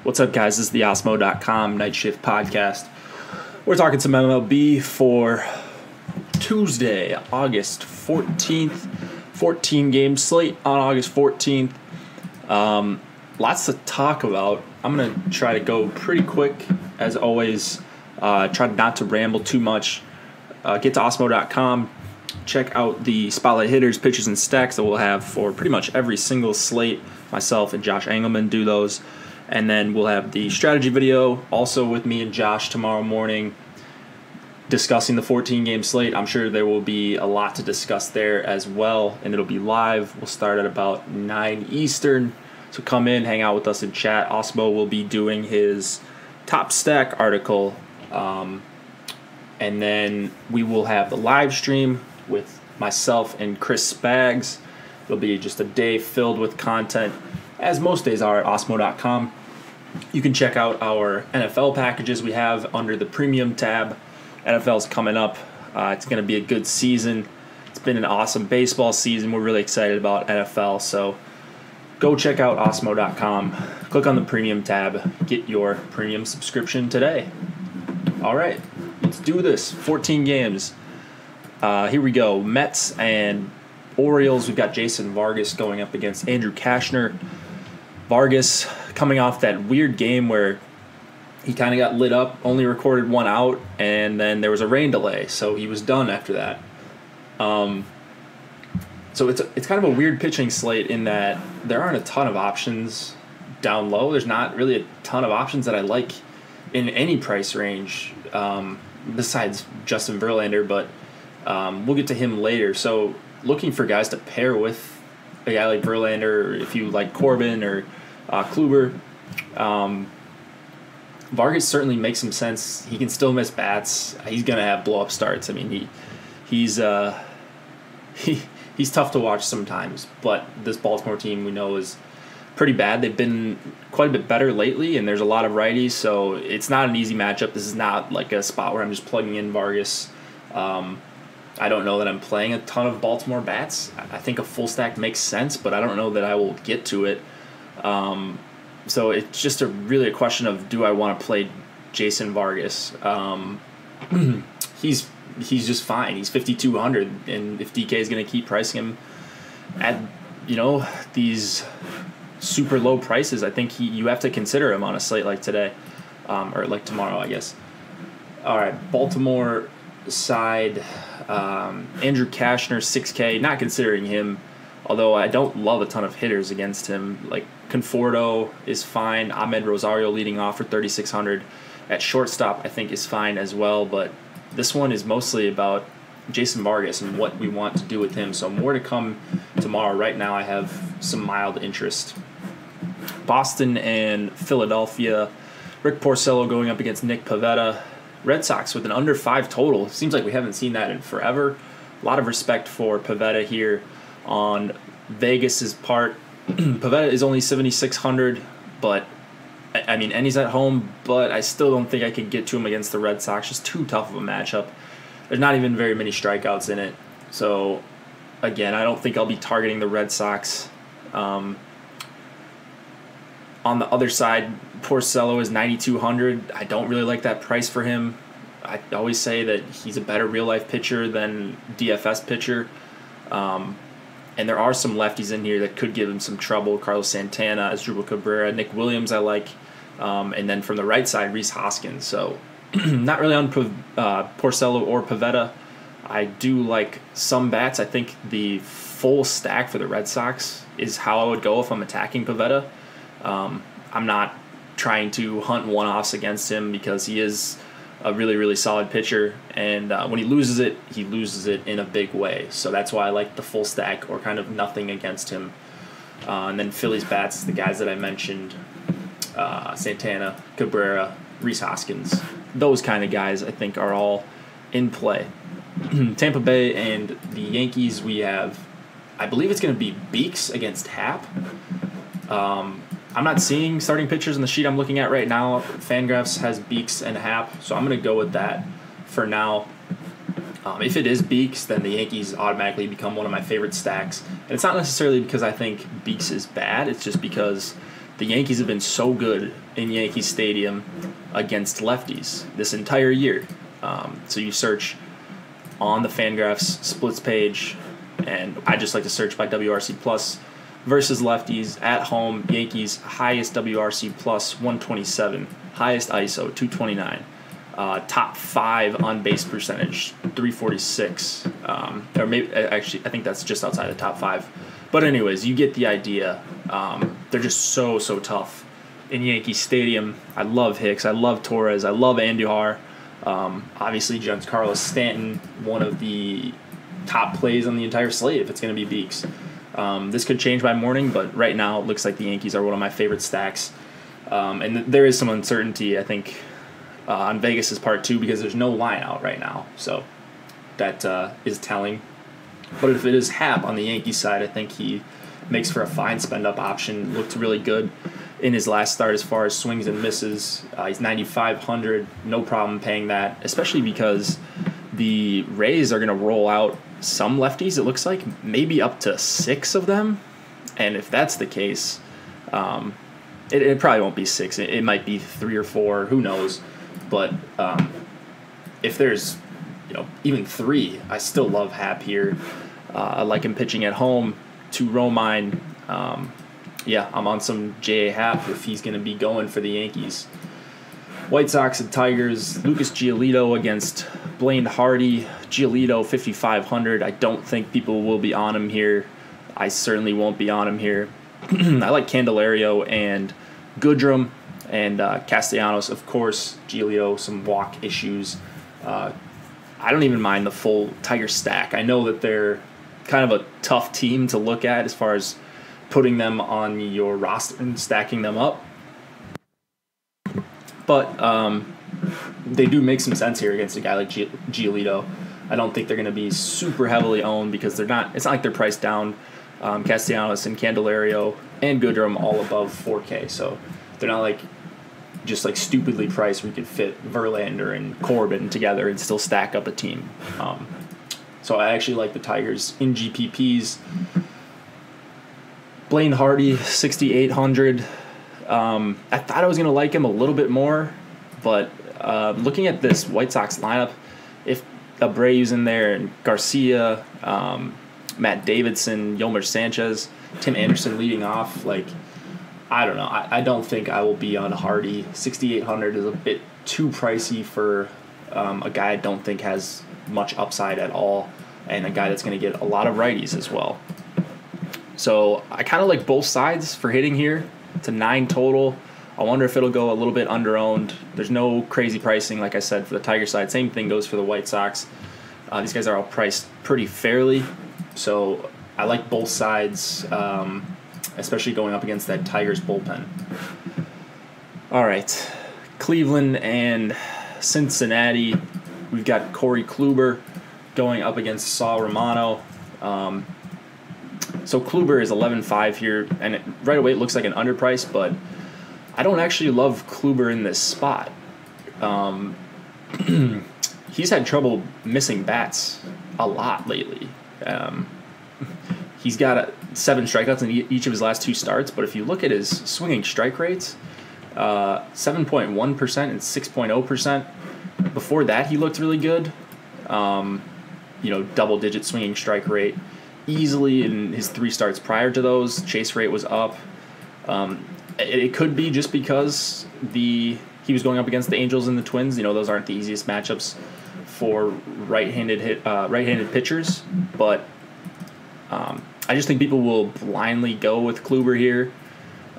What's up, guys? This is the Osmo.com Night Shift Podcast. We're talking some MLB for Tuesday, August 14th. 14-game slate on August 14th. Lots to talk about. I'm going to try to go pretty quick, as always. Try not to ramble too much. Get to Osmo.com. Check out the spotlight hitters, pitchers, and stacks that we'll have for pretty much every single slate. Myself and Josh Engelman do those. And then we'll have the strategy video also with me and Josh tomorrow morning discussing the 14-game slate. I'm sure there will be a lot to discuss there as well, and it'll be live. We'll start at about 9 Eastern. So come in, hang out with us and chat. Osmo will be doing his top stack article. And then we will have the live stream with myself and Chris Spags. It'll be just a day filled with content, as most days are at Osmo.com. You can check out our NFL packages we have under the premium tab. NFL's coming up. It's going to be a good season. It's been an awesome baseball season. We're really excited about NFL. So go check out Osmo.com. Click on the premium tab. Get your premium subscription today. All right, let's do this. 14 games. Here we go. Mets and Orioles. We've got Jason Vargas going up against Andrew Cashner. Vargas coming off that weird game where he kind of got lit up, only recorded one out, and then there was a rain delay, so he was done after that. So it's kind of a weird pitching slate in that there aren't a ton of options down low. There's not really a ton of options that I like in any price range besides Justin Verlander, but we'll get to him later. So looking for guys to pair with a guy like Verlander, or if you like Corbin or Kluber. Vargas certainly makes some sense. He can still miss bats. He's going to have blow-up starts. I mean, he's tough to watch sometimes, but this Baltimore team we know is pretty bad. They've been quite a bit better lately, and there's a lot of righties, so it's not an easy matchup. This is not like a spot where I'm just plugging in Vargas. I don't know that I'm playing a ton of Baltimore bats. I think a full stack makes sense, but I don't know that I will get to it. So it's just really a question of, do I want to play Jason Vargas? He's just fine. He's 5,200, and if DK is going to keep pricing him at these super low prices, I think you have to consider him on a slate like today, or like tomorrow, I guess. All right, Baltimore side, Andrew Cashner, 6K. Not considering him, although I don't love a ton of hitters against him. Like Conforto is fine. Ahmed Rosario leading off for 3,600 at shortstop, I think is fine as well. But this one is mostly about Jason Vargas and what we want to do with him. So more to come tomorrow. Right now, I have some mild interest. Boston and Philadelphia. Rick Porcello going up against Nick Pivetta. Red Sox with an under 5 total. Seems like we haven't seen that in forever. A lot of respect for Pivetta here on Vegas's part. Pivetta is only 7,600, but I mean, and he's at home, but I still don't think I could get to him against the Red Sox. Just too tough of a matchup. There's not even very many strikeouts in it. So, again, I don't think I'll be targeting the Red Sox. On the other side, Porcello is 9,200. I don't really like that price for him. I always say that he's a better real-life pitcher than DFS pitcher. And there are some lefties in here that could give him some trouble. Carlos Santana, Asdrubal Cabrera, Nick Williams I like. And then from the right side, Rhys Hoskins. So not really on Porcello or Pivetta. I do like some bats. I think the full stack for the Red Sox is how I would go if I'm attacking Pivetta. I'm not trying to hunt one-offs against him because he is a really, really solid pitcher, and when he loses it in a big way. So that's why I like the full stack or kind of nothing against him. And then Phillies bats, the guys that I mentioned, Santana, Cabrera, Rhys Hoskins, those kind of guys I think are all in play. Tampa Bay and the Yankees, we have, I believe it's going to be Beeks against Happ. I'm not seeing starting pitchers in the sheet I'm looking at right now. Fangraphs has Beeks and Happ, so I'm going to go with that for now. If it is Beeks, then the Yankees automatically become one of my favorite stacks. And it's not necessarily because I think Beeks is bad. It's just because the Yankees have been so good in Yankee Stadium against lefties this entire year. So you search on the Fangraphs splits page, and I just like to search by WRC plus versus lefties at home. Yankees highest WRC plus 127, highest ISO 229. Top 5 on base percentage, 346. Or maybe, actually, I think that's just outside the top 5. But anyways, you get the idea. They're just so tough in Yankee Stadium. I love Hicks. I love Torres. I love Andujar. Obviously, Giancarlo Stanton, one of the top plays on the entire slate if it's going to be Beeks. This could change by morning, but right now it looks like the Yankees are one of my favorite stacks. And there is some uncertainty, I think, on Vegas' part too, because there's no line out right now. So that is telling. But if it is Happ on the Yankees side, I think he makes for a fine spend-up option. Looked really good in his last start as far as swings and misses. He's 9,500, no problem paying that, especially because the Rays are going to roll out some lefties, it looks like, maybe up to 6 of them. And if that's the case, it probably won't be 6. It might be 3 or 4, who knows. But if there's even 3, I still love Happ here. I like him pitching at home to Romine. I'm on some J.A. Happ if he's going to be going for the Yankees. White Sox and Tigers, Lucas Giolito against Blaine Hardy. Giolito, 5,500. I don't think people will be on him here. I certainly won't be on him here. I like Candelario and Goodrum and Castellanos, of course. Giolito, some walk issues. I don't even mind the full Tiger stack. I know that they're kind of a tough team to look at as far as putting them on your roster and stacking them up. But they do make some sense here against a guy like Giolito. I don't think they're going to be super heavily owned because they're not. It's not like they're priced down. Castellanos and Candelario and Goodrum all above 4K, so they're not just stupidly priced where you could fit Verlander and Corbin together and still stack up a team. So I actually like the Tigers in GPPs. Blaine Hardy, 6,800. I thought I was going to like him a little bit more, but looking at this White Sox lineup, if Abreu's in there and Garcia, Matt Davidson, Yolmer Sanchez, Tim Anderson leading off, I don't know. I don't think I will be on Hardy. 6,800 is a bit too pricey for a guy I don't think has much upside at all, and a guy that's going to get a lot of righties as well. So I kind of like both sides for hitting here. It's a 9 total. I wonder if it'll go a little bit under-owned. There's no crazy pricing, like I said, for the Tiger side. Same thing goes for the White Sox. These guys are all priced pretty fairly. So I like both sides, especially going up against that Tigers bullpen. All right, Cleveland and Cincinnati. We've got Corey Kluber going up against Saul Romano. So Kluber is 11.5 here, and right away it looks like an underprice, but I don't actually love Kluber in this spot. He's had trouble missing bats a lot lately. He's got 7 strikeouts in each of his last 2 starts, but if you look at his swinging strike rates, 7.1% and 6.0%. Before that, he looked really good. Double-digit swinging strike rate. Easily in his 3 starts prior to those, chase rate was up. It could be just because he was going up against the Angels and the Twins. Those aren't the easiest matchups for right-handed pitchers. But I just think people will blindly go with Kluber here.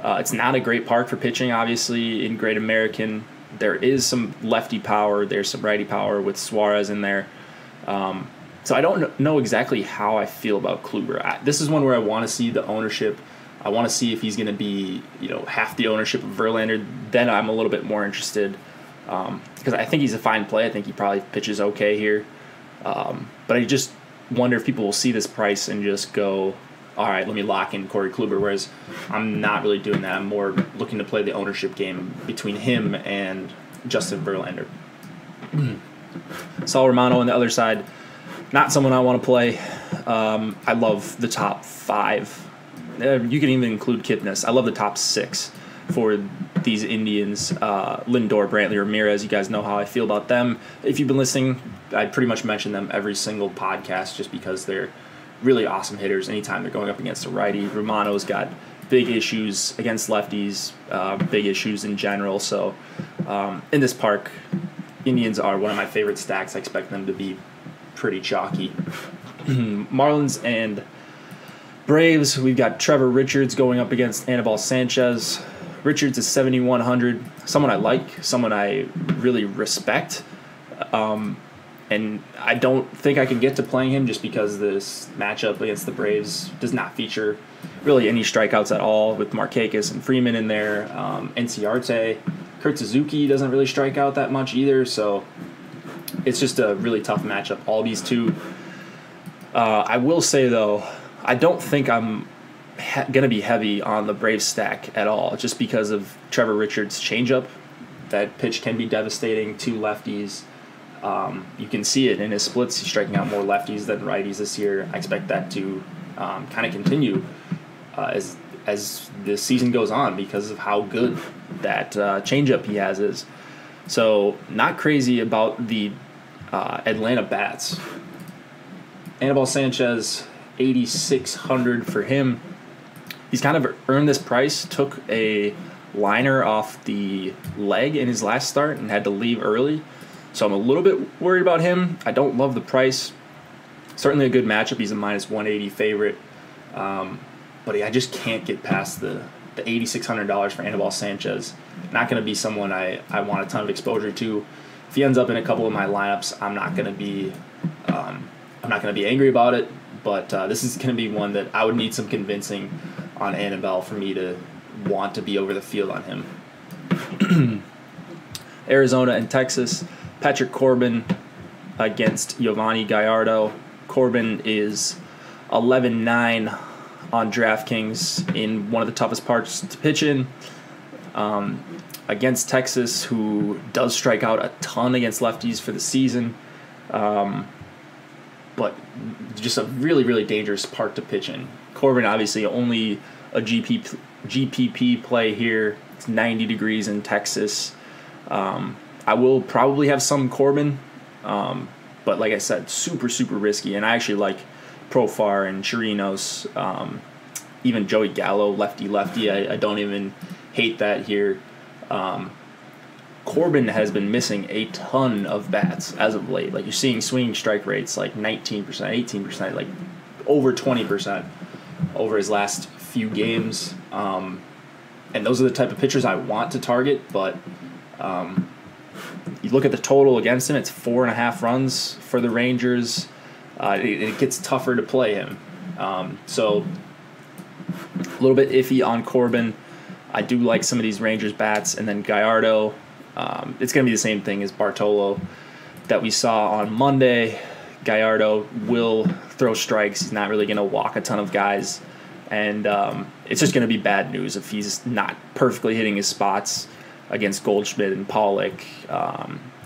It's not a great park for pitching, obviously, in Great American. There is some lefty power. There's some righty power with Suarez in there. So I don't know exactly how I feel about Kluber. This is one where I want to see the ownership. I want to see if he's going to be, half the ownership of Verlander. Then I'm a little bit more interested because I think he's a fine play. I think he probably pitches okay here. But I just wonder if people will see this price and just go, all right, let me lock in Corey Kluber, whereas I'm not really doing that. I'm more looking to play the ownership game between him and Justin Verlander. Saul Romano on the other side Not someone I want to play. I love the top 5. You can even include Kipnis. I love the top 6 for these Indians. Lindor, Brantley, Ramirez. You guys know how I feel about them. If you've been listening, I pretty much mention them every single podcast just because they're really awesome hitters anytime they're going up against a righty. Romano's got big issues against lefties, big issues in general. So in this park, Indians are one of my favorite stacks. I expect them to be pretty chalky. Marlins and Braves, we've got Trevor Richards going up against Anibal Sanchez. Richards is 7,100. Someone I like, someone I really respect. And I don't think I can get to playing him just because this matchup against the Braves does not feature really any strikeouts at all, with Markakis and Freeman in there. Enciarte, Kurt Suzuki doesn't really strike out that much either, so it's just a really tough matchup. All these two. I will say, though, I don't think I'm going to be heavy on the Braves stack at all, just because of Trevor Richards' changeup. That pitch can be devastating to lefties. You can see it in his splits. He's striking out more lefties than righties this year. I expect that to kind of continue as the season goes on because of how good that changeup he has is. So not crazy about the Atlanta bats. Anibal Sanchez, 8,600 for him. He's kind of earned this price. Took a liner off the leg in his last start and had to leave early. So I'm a little bit worried about him. I don't love the price. Certainly a good matchup. He's a minus 180 favorite. But I just can't get past the $8,600 for Anibal Sanchez. Not going to be someone I want a ton of exposure to. If he ends up in a couple of my lineups, I'm not going to be angry about it. But this is going to be one that I would need some convincing on Anibal for me to want to be over the field on him. Arizona and Texas. Patrick Corbin against Giovanni Gallardo. Corbin is 11-9 on DraftKings in one of the toughest parts to pitch in. Against Texas, who does strike out a ton against lefties for the season. But just a really, really dangerous park to pitch in. Corbin, obviously, only a GPP play here. It's 90 degrees in Texas. I will probably have some Corbin, but like I said, super, super risky. And I actually like Profar and Chirinos, even Joey Gallo, lefty. I don't even hate that here. Corbin has been missing a ton of bats as of late. Like, you're seeing swinging strike rates like 19%, 18%, like over 20% over his last few games. And those are the type of pitchers I want to target, but you look at the total against him, it's 4.5 runs for the Rangers. It gets tougher to play him. So a little bit iffy on Corbin. I do like some of these Rangers bats. And then Gallardo, it's going to be the same thing as Bartolo that we saw on Monday. Gallardo will throw strikes. He's not really going to walk a ton of guys. And it's just going to be bad news if he's not perfectly hitting his spots against Goldschmidt and Pollock,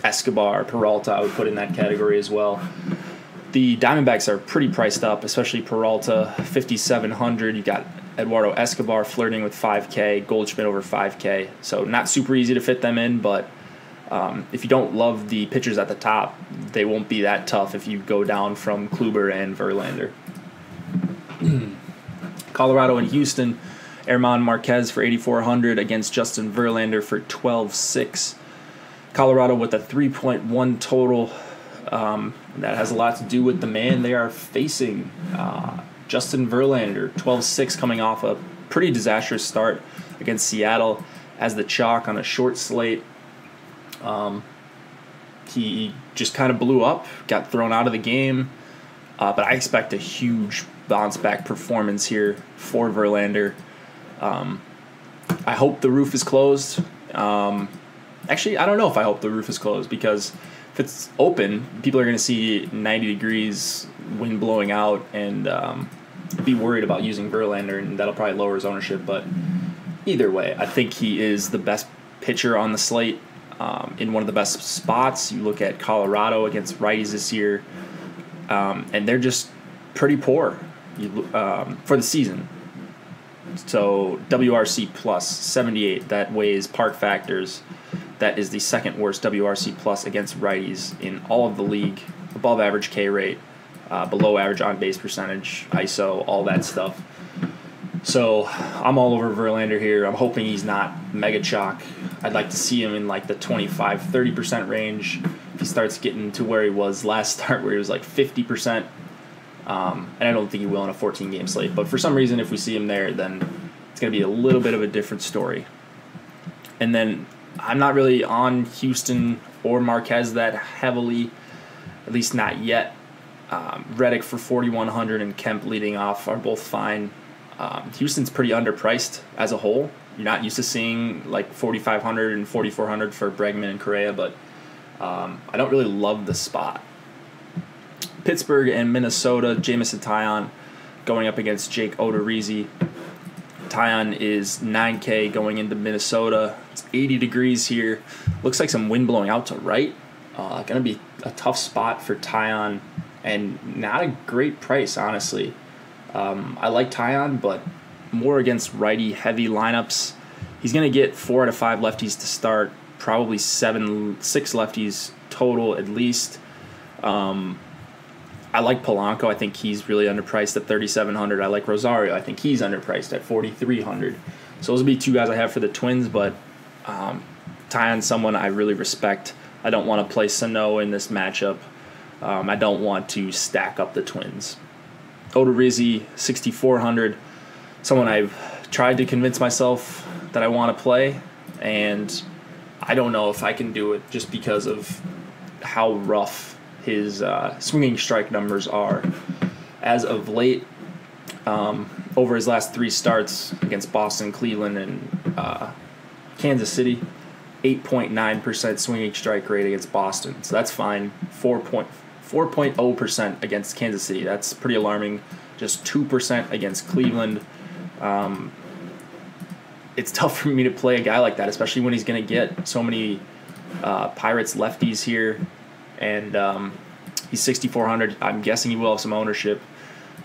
Escobar, Peralta, I would put in that category as well. The Diamondbacks are pretty priced up, especially Peralta, 5,700. You got Eduardo Escobar flirting with 5K, Goldschmidt over 5K. So not super easy to fit them in, but if you don't love the pitchers at the top, they won't be that tough if you go down from Kluber and Verlander. Colorado and Houston. Herman Marquez for 8,400 against Justin Verlander for 12,600. Colorado with a 3.1 total. That has a lot to do with the man they are facing. Justin Verlander, 12-6, coming off a pretty disastrous start against Seattle as the chalk on a short slate. He just kind of blew up, got thrown out of the game. But I expect a huge bounce-back performance here for Verlander. I hope the roof is closed. Actually, I don't know if I hope the roof is closed, because if it's open, people are going to see 90 degrees, wind blowing out, and be worried about using Verlander, and that'll probably lower his ownership. But either way, I think he is the best pitcher on the slate in one of the best spots. You look at Colorado against righties this year. and they're just pretty poor for the season. So WRC plus 78, that weighs park factors. That is the second worst WRC plus against righties in all of the league. Above average K rate, below average on base percentage, ISO, all that stuff. So I'm all over Verlander here. I'm hoping he's not mega chalk. I'd like to see him in like the 25-30% range. If he starts getting to where he was last start, where he was like 50%. And I don't think he will in a 14-game slate. But for some reason, if we see him there, then it's going to be a little bit of a different story. And then I'm not really on Houston or Marquez that heavily, at least not yet. Reddick for 4,100 and Kemp leading off are both fine. Houston's pretty underpriced as a whole. You're not used to seeing like 4,500 and 4,400 for Bregman and Correa, but I don't really love the spot. Pittsburgh and Minnesota, Jameson Taillon going up against Jake Odorizzi. Taillon is 9K going into Minnesota. It's 80 degrees here. Looks like some wind blowing out to right. Going to be a tough spot for Taillon and not a great price, honestly. I like Taillon, but more against righty-heavy lineups. He's going to get 4 out of 5 lefties to start, probably 6 lefties total at least. I like Polanco. I think he's really underpriced at 3,700. I like Rosario. I think he's underpriced at 4,300. So those will be 2 guys I have for the Twins, but Taillon's someone I really respect. I don't want to play Sano in this matchup. I don't want to stack up the Twins. Odorizzi, 6,400. Someone I've tried to convince myself that I want to play, and I don't know if I can do it just because of how rough his swinging strike numbers are. As of late, over his last 3 starts against Boston, Cleveland, and Kansas City, 8.9% swinging strike rate against Boston. So that's fine. 4.0% against Kansas City. That's pretty alarming. Just 2% against Cleveland. It's tough for me to play a guy like that, especially when he's going to get so many Pirates lefties here. And he's 6,400. I'm guessing he will have some ownership,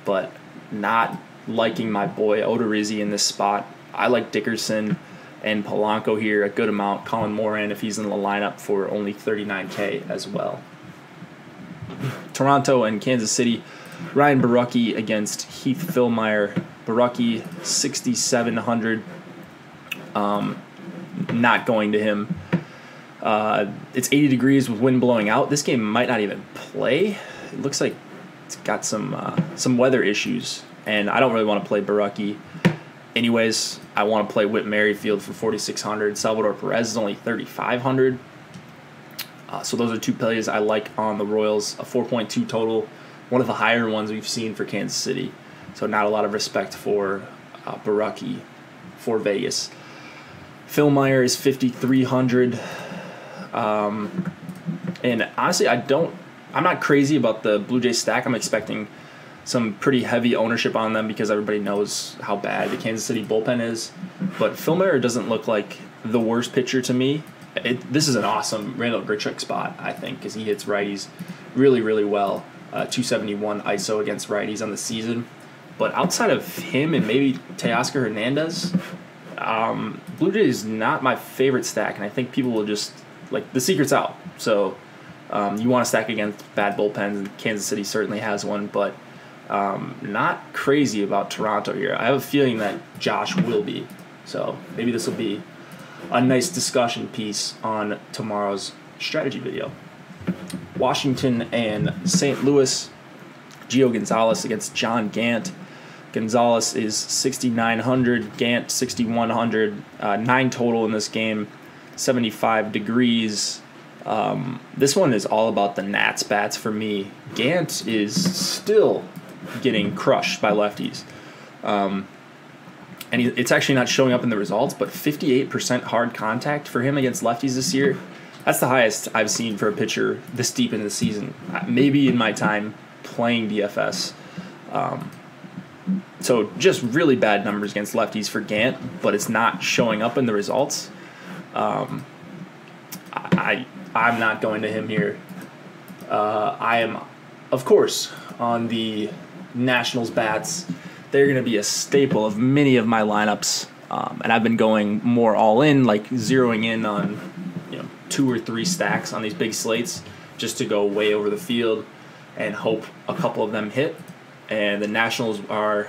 but not liking my boy Odorizzi in this spot. I like Dickerson and Polanco here a good amount. Colin Moran if he's in the lineup for only 39K as well. Toronto and Kansas City. Ryan Borucki against Heath Fillmyer. Borucki 6,700. Not going to him. It's 80 degrees with wind blowing out. This game might not even play. It looks like it's got some weather issues, and I don't really want to play Borucki. Anyways, I want to play Whit Merrifield for 4,600. Salvador Perez is only 3,500. So those are 2 plays I like on the Royals. A 4.2 total, one of the higher ones we've seen for Kansas City. So not a lot of respect for Borucki for Vegas. Fillmyer is 5,300. And honestly, I'm not crazy about the Blue Jays stack. I'm expecting some pretty heavy ownership on them because everybody knows how bad the Kansas City bullpen is. But Fillmyer doesn't look like the worst pitcher to me. This is an awesome Randall Grichuk spot, I think, because he hits righties really, really well. 271 ISO against righties on the season. But outside of him and maybe Teoscar Hernandez, Blue Jays is not my favorite stack, and I think people will just, like, the secret's out. So you want to stack against bad bullpens, and Kansas City certainly has one, but not crazy about Toronto here. I have a feeling that Josh will be. So maybe this will be a nice discussion piece on tomorrow's strategy video. Washington and St. Louis. Gio Gonzalez against John Gant. Gonzalez is 6,900. Gant 6,100. 9 total in this game. 75 degrees. This one is all about the Nats bats for me. Gant is still getting crushed by lefties. And it's actually not showing up in the results, but 58% hard contact for him against lefties this year. That's the highest I've seen for a pitcher this deep in the season. Maybe in my time playing DFS. So just really bad numbers against lefties for Gant, but it's not showing up in the results. I'm not going to him here. I am of course, on the Nationals bats, they're going to be a staple of many of my lineups. And I've been going more all in, like zeroing in on 2 or 3 stacks on these big slates just to go way over the field and hope a couple of them hit. And the Nationals are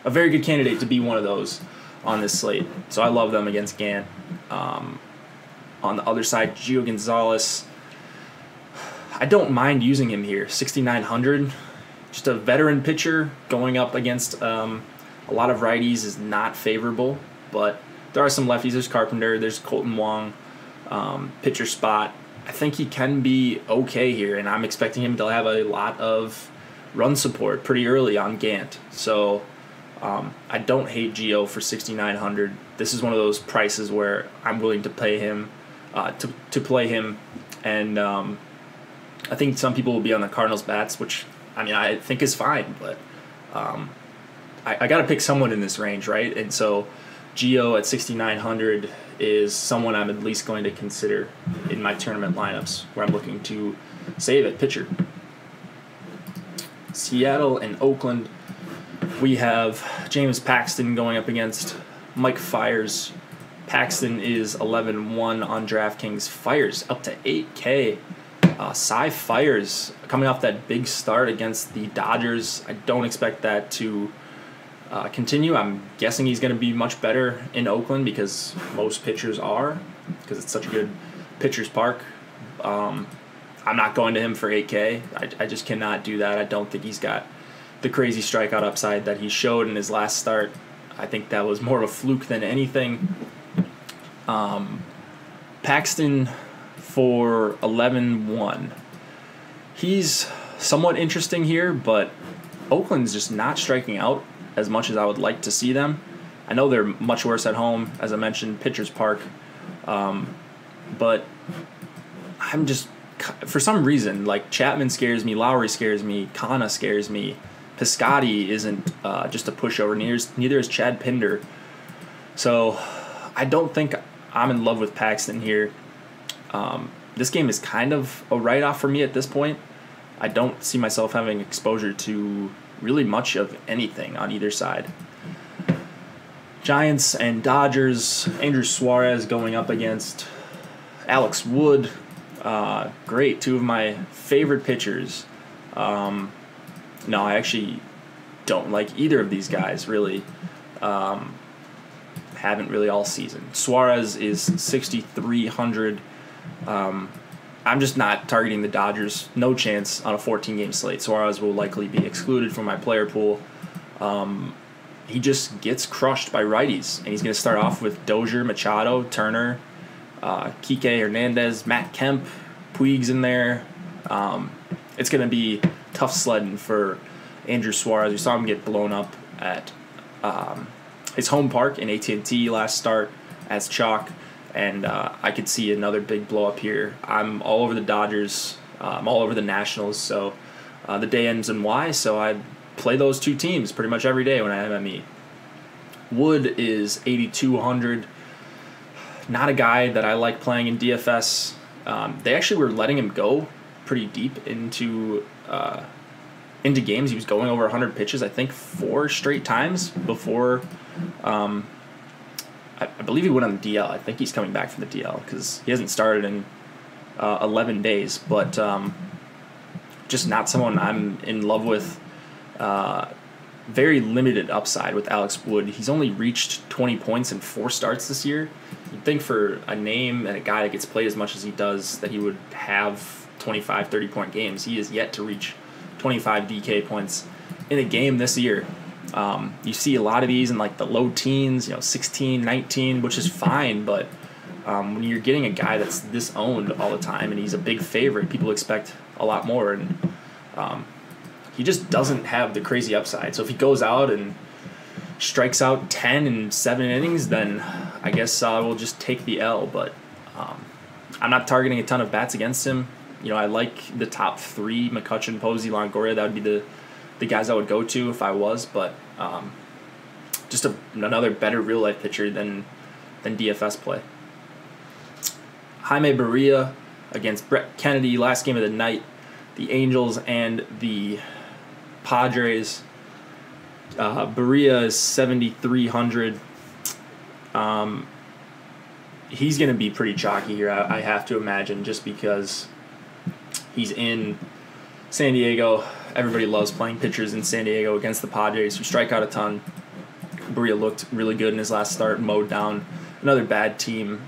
a very good candidate to be one of those on this slate. So I love them against Gant. On the other side, Gio Gonzalez, I don't mind using him here. 6,900, just a veteran pitcher going up against a lot of righties is not favorable, but there are some lefties. There's Carpenter, there's Colton Wong, pitcher spot. I think he can be okay here, and I'm expecting him to have a lot of run support pretty early on Gant. So I don't hate Gio for 6,900. This is one of those prices where I'm willing to pay him to play him, and I think some people will be on the Cardinals bats, which I think is fine, but I got to pick someone in this range, right? And so Gio at 6,900 is someone I'm at least going to consider in my tournament lineups where I'm looking to save at pitcher. Seattle and Oakland, we have James Paxton going up against Mike Fiers. Paxton is 11-1 on DraftKings. Fiers up to 8K. Cy Fiers coming off that big start against the Dodgers. I don't expect that to continue. I'm guessing he's going to be much better in Oakland because most pitchers are, because it's such a good pitcher's park. I'm not going to him for 8K. I just cannot do that. I don't think he's got the crazy strikeout upside that he showed in his last start. I think that was more of a fluke than anything. Paxton for 11-1. He's somewhat interesting here, but Oakland's just not striking out as much as I would like to see them. I know they're much worse at home, as I mentioned, pitcher's park. But I'm just, for some reason, like Chapman scares me, Lowry scares me, Kana scares me. Piscotty isn't just a pushover. Neither is Chad Pinder. So I don't think I'm in love with Paxton here. This game is kind of a write-off for me at this point. I don't see myself having exposure to really much of anything on either side. Giants and Dodgers, Andrew Suarez going up against Alex Wood. Great, 2 of my favorite pitchers. No, I actually don't like either of these guys, really. Haven't really all season. Suarez is 6,300. I'm just not targeting the Dodgers. No chance on a 14-game slate. Suarez will likely be excluded from my player pool. He just gets crushed by righties, and he's going to start off with Dozier, Machado, Turner, Kike Hernandez, Matt Kemp, Puig's in there. It's going to be tough sledding for Andrew Suarez. We saw him get blown up at his home park in AT&T last start as chalk. And I could see another big blow up here. I'm all over the Dodgers. I'm all over the Nationals. So the day ends in Y. So I play those 2 teams pretty much every day when I have ME. Wood is 8,200. Not a guy that I like playing in DFS. They actually were letting him go pretty deep into games. He was going over 100 pitches, I think, 4 straight times before. I believe he went on the DL. I think he's coming back from the DL because he hasn't started in 11 days. But just not someone I'm in love with. Very limited upside with Alex Wood. He's only reached 20 points in 4 starts this year. You'd think for a name and a guy that gets played as much as he does that he would have 25, 30-point games. He is yet to reach 25 DK points in a game this year. You see a lot of these in like the low teens, 16, 19, which is fine, but when you're getting a guy that's this owned all the time and he's a big favorite, people expect a lot more, and he just doesn't have the crazy upside. So if he goes out and strikes out 10 in 7 innings, then I guess we'll just take the L, but I'm not targeting a ton of bats against him. I like the top 3, McCutchen, Posey, Longoria. That would be the guys I would go to if I was, but just another better real-life pitcher than DFS play. Jaime Barria against Brett Kennedy, last game of the night. the Angels and the Padres. Berea is 7,300. He's going to be pretty chalky here, I have to imagine, just because he's in San Diego. Everybody loves playing pitchers in San Diego against the Padres, who strike out a ton. Berea looked really good in his last start, mowed down another bad team.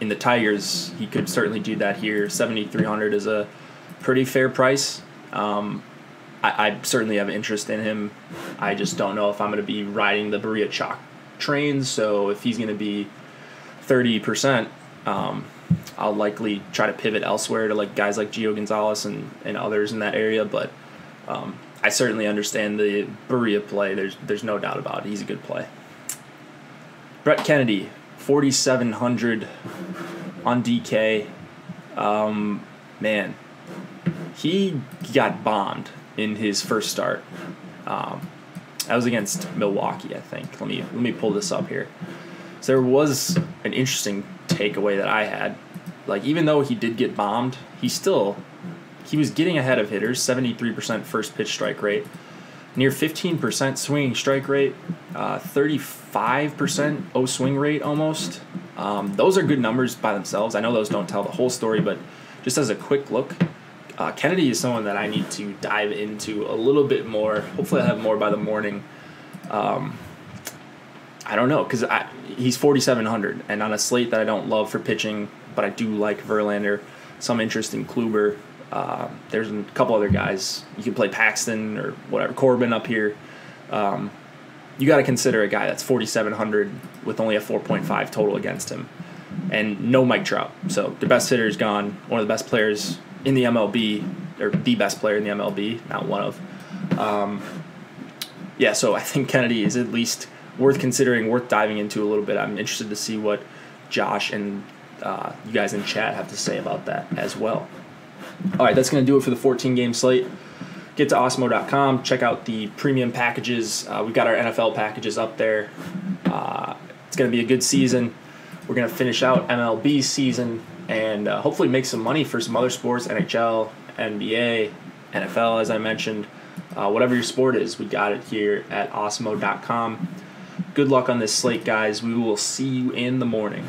In the Tigers, he could certainly do that here. 7,300 is a pretty fair price. I certainly have interest in him. I just don't know if I'm going to be riding the Berea chalk train, so if he's going to be 30%, I'll likely try to pivot elsewhere to like guys like Gio Gonzalez and others in that area, but I certainly understand the Berea play. There's no doubt about it. He's a good play. Brett Kennedy, 4,700 on DK. Man, he got bombed in his first start. That was against Milwaukee, I think. Let me pull this up here. So there was an interesting takeaway that I had. Like, even though he did get bombed, he was getting ahead of hitters. 73% first pitch strike rate, near 15% swinging strike rate, 35% O swing rate almost. Those are good numbers by themselves. I know those don't tell the whole story, but just as a quick look, Kennedy is someone that I need to dive into a little bit more. Hopefully I'll have more by the morning. I don't know, because he's 4,700, and on a slate that I don't love for pitching, but I do like Verlander, some interest in Kluber. There's a couple other guys. You can play Paxton or whatever, Corbin up here. You got to consider a guy that's 4,700 with only a 4.5 total against him, and no Mike Trout. So the best hitter is gone. One of the best players in the MLB, or the best player in the MLB, not one of. So I think Kennedy is at least worth considering, worth diving into a little bit. I'm interested to see what Josh and you guys in chat have to say about that as well. All right, that's going to do it for the 14-game slate. Get to Osmo.com. Check out the premium packages. We've got our NFL packages up there. It's going to be a good season. We're going to finish out MLB season and hopefully make some money for some other sports, NHL, NBA, NFL, as I mentioned. Whatever your sport is, we got it here at Osmo.com. Good luck on this slate, guys. We will see you in the morning.